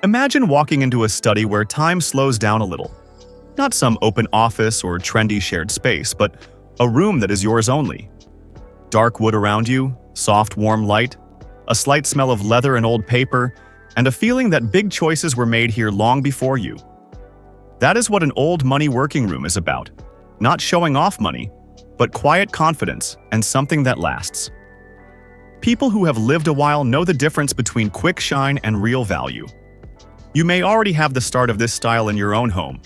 Imagine walking into a study where time slows down a little. Not some open office or trendy shared space, but a room that is yours only. Dark wood around you, soft warm light, a slight smell of leather and old paper, and a feeling that big choices were made here long before you. That is what an old money working room is about. Not showing off money, but quiet confidence and something that lasts. People who have lived a while know the difference between quick shine and real value. You may already have the start of this style in your own home.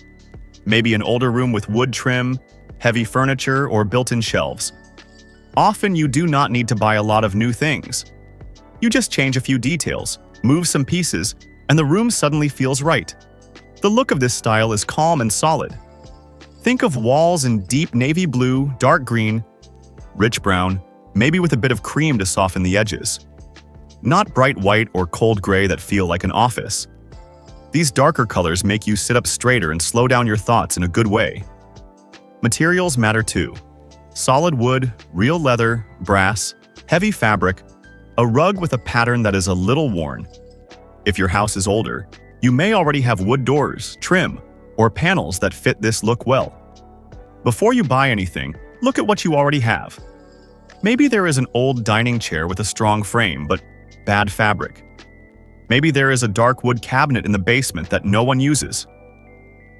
Maybe an older room with wood trim, heavy furniture, or built-in shelves. Often you do not need to buy a lot of new things. You just change a few details, move some pieces, and the room suddenly feels right. The look of this style is calm and solid. Think of walls in deep navy blue, dark green, rich brown, maybe with a bit of cream to soften the edges. Not bright white or cold gray that feel like an office. These darker colors make you sit up straighter and slow down your thoughts in a good way. Materials matter too. Solid wood, real leather, brass, heavy fabric, a rug with a pattern that is a little worn. If your house is older, you may already have wood doors, trim, or panels that fit this look well. Before you buy anything, look at what you already have. Maybe there is an old dining chair with a strong frame, but bad fabric. Maybe there is a dark wood cabinet in the basement that no one uses.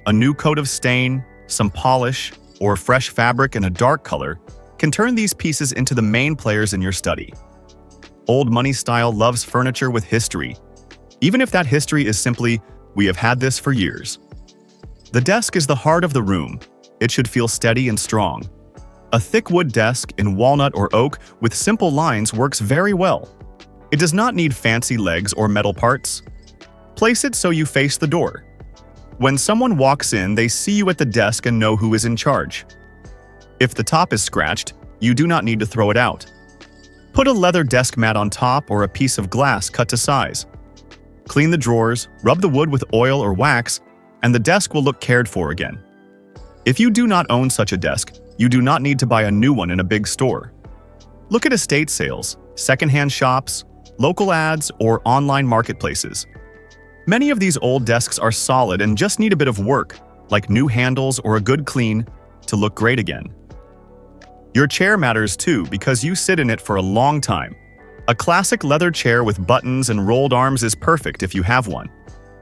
A new coat of stain, some polish, or fresh fabric in a dark color can turn these pieces into the main players in your study. Old money style loves furniture with history, even if that history is simply, "We have had this for years." The desk is the heart of the room. It should feel steady and strong. A thick wood desk in walnut or oak with simple lines works very well. It does not need fancy legs or metal parts. Place it so you face the door. When someone walks in, they see you at the desk and know who is in charge. If the top is scratched, you do not need to throw it out. Put a leather desk mat on top or a piece of glass cut to size. Clean the drawers, rub the wood with oil or wax, and the desk will look cared for again. If you do not own such a desk, you do not need to buy a new one in a big store. Look at estate sales, secondhand shops, local ads, or online marketplaces. Many of these old desks are solid and just need a bit of work, like new handles or a good clean, to look great again. Your chair matters too because you sit in it for a long time. A classic leather chair with buttons and rolled arms is perfect if you have one.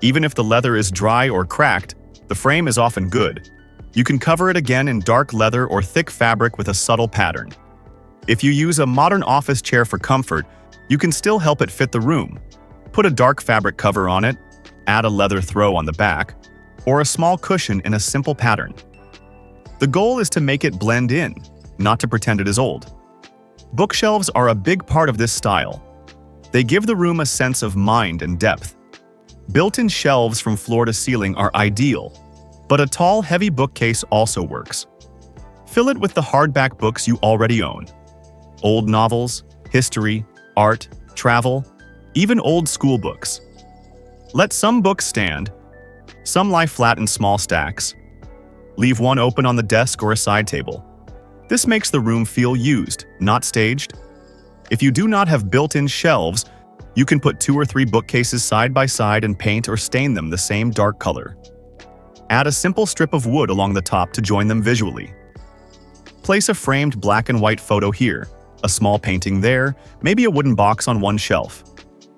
Even if the leather is dry or cracked, the frame is often good. You can cover it again in dark leather or thick fabric with a subtle pattern. If you use a modern office chair for comfort, you can still help it fit the room. Put a dark fabric cover on it, add a leather throw on the back, or a small cushion in a simple pattern. The goal is to make it blend in, not to pretend it is old. Bookshelves are a big part of this style. They give the room a sense of mind and depth. Built-in shelves from floor to ceiling are ideal, but a tall, heavy bookcase also works. Fill it with the hardback books you already own. Old novels, history, art, travel, even old school books. Let some books stand. Some lie flat in small stacks. Leave one open on the desk or a side table. This makes the room feel used, not staged. If you do not have built-in shelves, you can put 2 or 3 bookcases side by side and paint or stain them the same dark color. Add a simple strip of wood along the top to join them visually. Place a framed black and white photo here, a small painting there, maybe a wooden box on one shelf.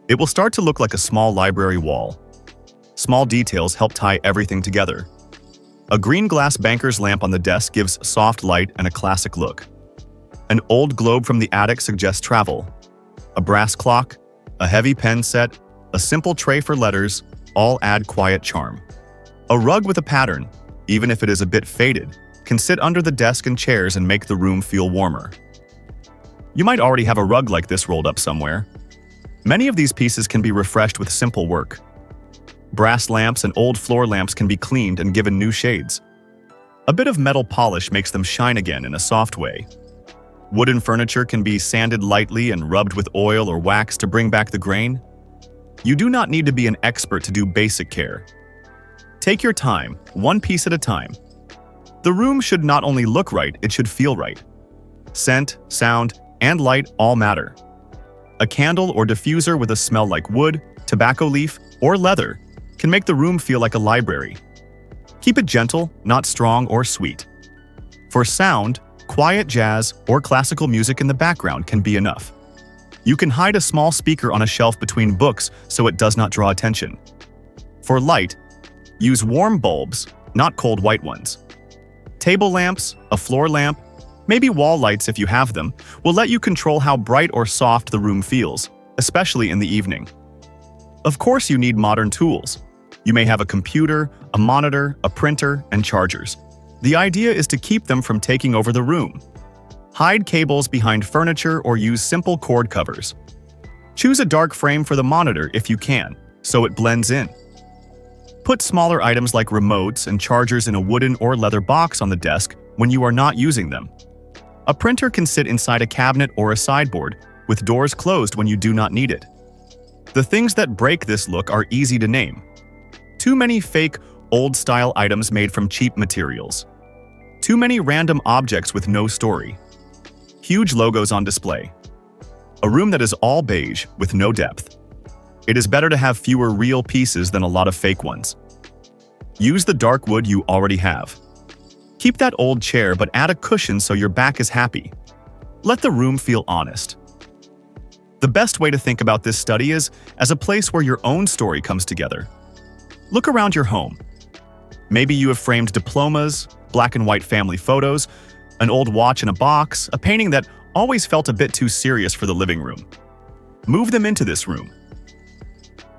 It will start to look like a small library wall. Small details help tie everything together. A green glass banker's lamp on the desk gives soft light and a classic look. An old globe from the attic suggests travel. A brass clock, a heavy pen set, a simple tray for letters, all add quiet charm. A rug with a pattern, even if it is a bit faded, can sit under the desk and chairs and make the room feel warmer. You might already have a rug like this rolled up somewhere. Many of these pieces can be refreshed with simple work. Brass lamps and old floor lamps can be cleaned and given new shades. A bit of metal polish makes them shine again in a soft way. Wooden furniture can be sanded lightly and rubbed with oil or wax to bring back the grain. You do not need to be an expert to do basic care. Take your time, one piece at a time. The room should not only look right, it should feel right. Scent, sound, and light all matter. A candle or diffuser with a smell like wood, tobacco leaf, or leather can make the room feel like a library. Keep it gentle, not strong or sweet. For sound, quiet jazz or classical music in the background can be enough. You can hide a small speaker on a shelf between books so it does not draw attention. For light, use warm bulbs, not cold white ones. Table lamps, a floor lamp, maybe wall lights if you have them, will let you control how bright or soft the room feels, especially in the evening. Of course, you need modern tools. You may have a computer, a monitor, a printer, and chargers. The idea is to keep them from taking over the room. Hide cables behind furniture or use simple cord covers. Choose a dark frame for the monitor if you can, so it blends in. Put smaller items like remotes and chargers in a wooden or leather box on the desk when you are not using them. A printer can sit inside a cabinet or a sideboard, with doors closed when you do not need it. The things that break this look are easy to name. Too many fake, old-style items made from cheap materials. Too many random objects with no story. Huge logos on display. A room that is all beige with no depth. It is better to have fewer real pieces than a lot of fake ones. Use the dark wood you already have. Keep that old chair but add a cushion so your back is happy. Let the room feel honest. The best way to think about this study is as a place where your own story comes together. Look around your home. Maybe you have framed diplomas, black and white family photos, an old watch in a box, a painting that always felt a bit too serious for the living room. Move them into this room.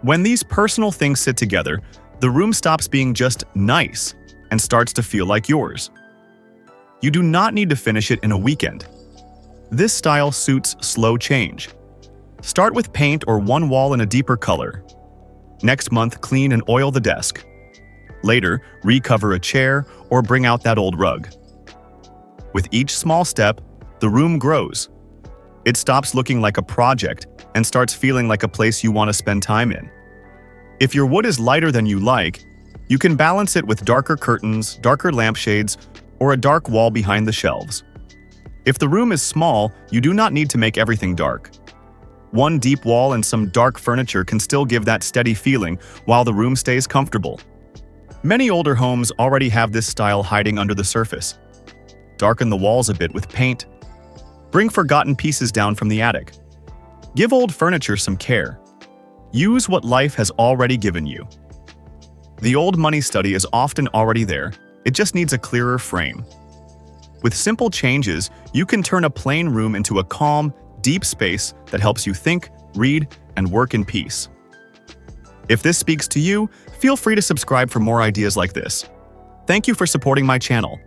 When these personal things sit together, the room stops being just nice and starts to feel like yours. You do not need to finish it in a weekend. This style suits slow change. Start with paint or one wall in a deeper color. Next month, clean and oil the desk. Later, recover a chair or bring out that old rug. With each small step, the room grows. It stops looking like a project and starts feeling like a place you want to spend time in. If your wood is lighter than you like, you can balance it with darker curtains, darker lampshades, or a dark wall behind the shelves. If the room is small, you do not need to make everything dark. One deep wall and some dark furniture can still give that steady feeling while the room stays comfortable. Many older homes already have this style hiding under the surface. Darken the walls a bit with paint. Bring forgotten pieces down from the attic. Give old furniture some care. Use what life has already given you. The old money study is often already there, it just needs a clearer frame. With simple changes, you can turn a plain room into a calm, deep space that helps you think, read, and work in peace. If this speaks to you, feel free to subscribe for more ideas like this. Thank you for supporting my channel.